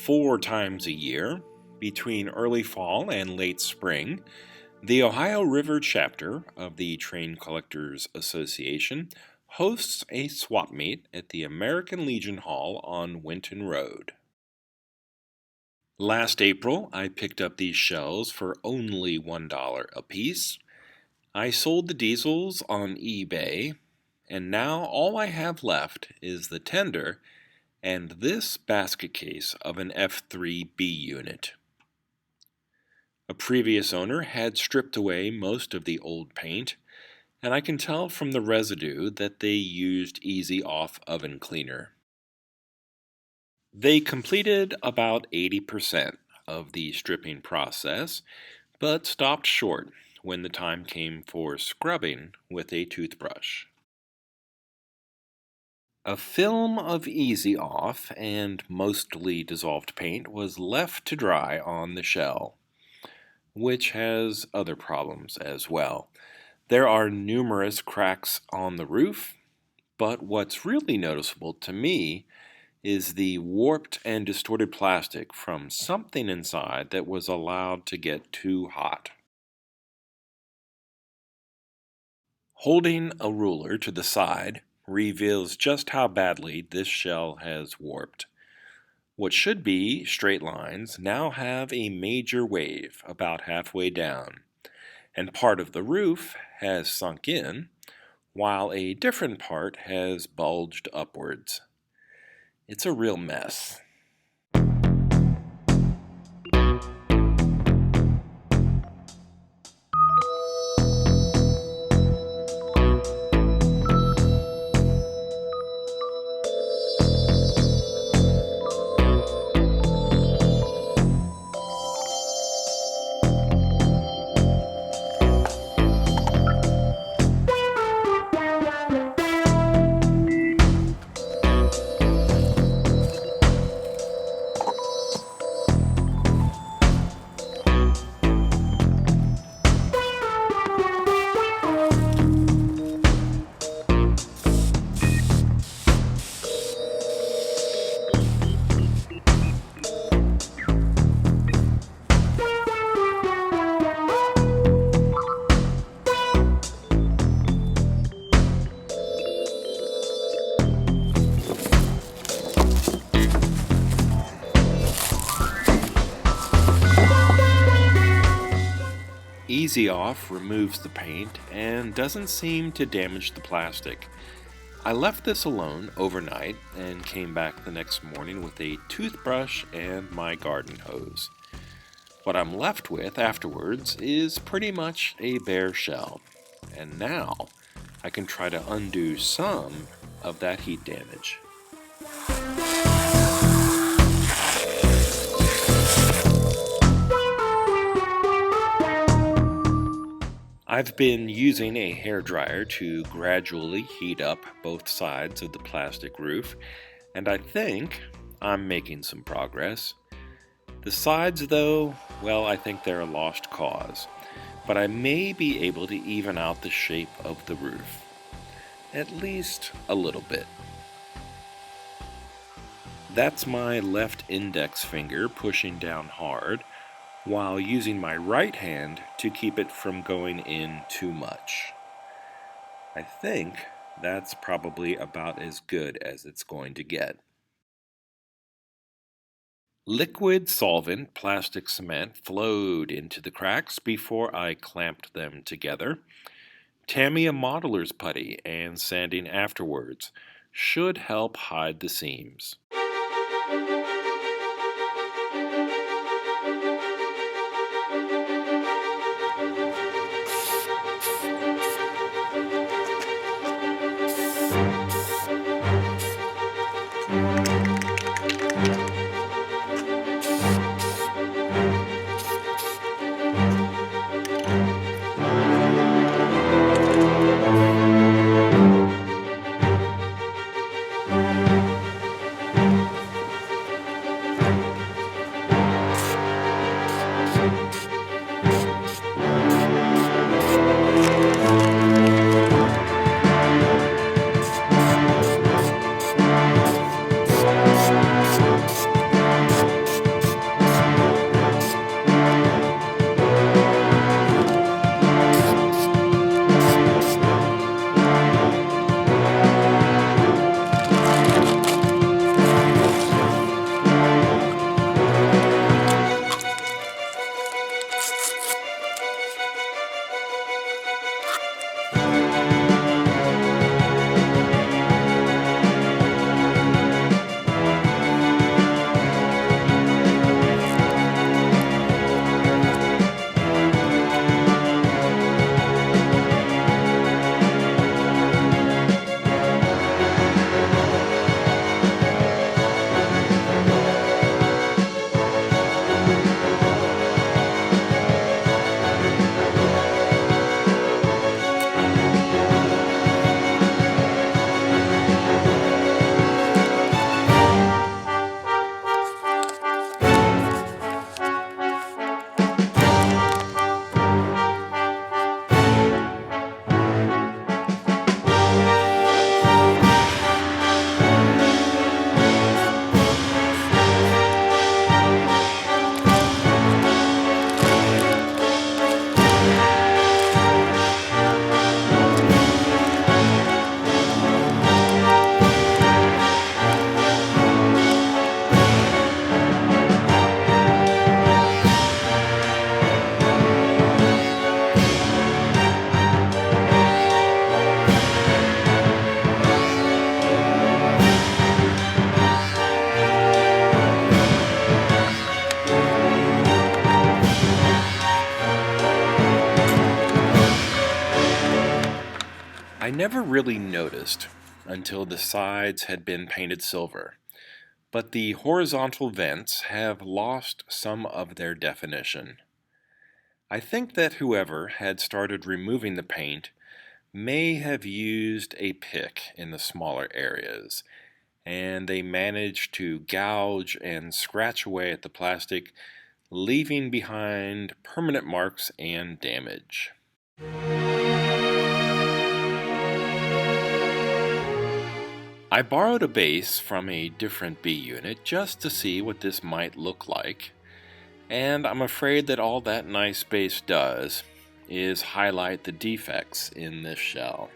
4 times a year, between early fall and late spring, the Ohio River chapter of the Train Collectors Association hosts a swap meet at the American Legion Hall on Winton Road. Last April, I picked up these shells for only $1 a piece. I sold the diesels on eBay, and now all I have left is the tender and this basket case of an F3B unit. A previous owner had stripped away most of the old paint, and I can tell from the residue that they used Easy Off oven cleaner. They completed about 80% of the stripping process, but stopped short when the time came for scrubbing with a toothbrush. A film of Easy Off and mostly dissolved paint was left to dry on the shell, which has other problems as well. There are numerous cracks on the roof, but what's really noticeable to me is the warped and distorted plastic from something inside that was allowed to get too hot. Holding a ruler to the side reveals just how badly this shell has warped. What should be straight lines now have a major wave about halfway down, and part of the roof has sunk in, while a different part has bulged upwards. It's a real mess. Easy Off removes the paint and doesn't seem to damage the plastic. I left this alone overnight and came back the next morning with a toothbrush and my garden hose. What I'm left with afterwards is pretty much a bare shell, and now I can try to undo some of that heat damage. I've been using a hairdryer to gradually heat up both sides of the plastic roof, and I think I'm making some progress. The sides, though, well, I think they're a lost cause, but I may be able to even out the shape of the roof, at least a little bit. That's my left index finger pushing down hard, while using my right hand to keep it from going in too much. I think that's probably about as good as it's going to get. Liquid solvent plastic cement flowed into the cracks before I clamped them together. Tamiya modeler's putty and sanding afterwards should help hide the seams. I never really noticed until the sides had been painted silver, but the horizontal vents have lost some of their definition. I think that whoever had started removing the paint may have used a pick in the smaller areas, and they managed to gouge and scratch away at the plastic, leaving behind permanent marks and damage. I borrowed a base from a different B unit just to see what this might look like, and I'm afraid that all that nice base does is highlight the defects in this shell.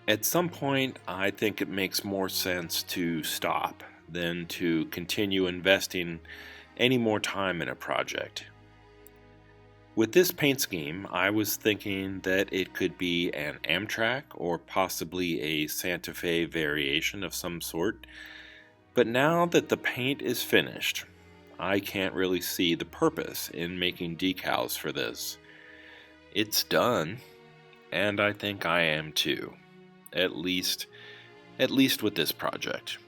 At some point, I think it makes more sense to stop than to continue investing any more time in a project. With this paint scheme, I was thinking that it could be an Amtrak or possibly a Santa Fe variation of some sort, but now that the paint is finished, I can't really see the purpose in making decals for this. It's done, and I think I am too. At least with this project.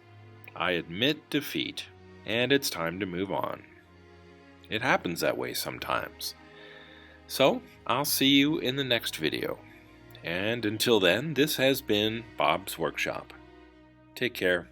I admit defeat, and it's time to move on. It happens that way sometimes. So, I'll see you in the next video. And until then, this has been Bob's Workshop. Take care.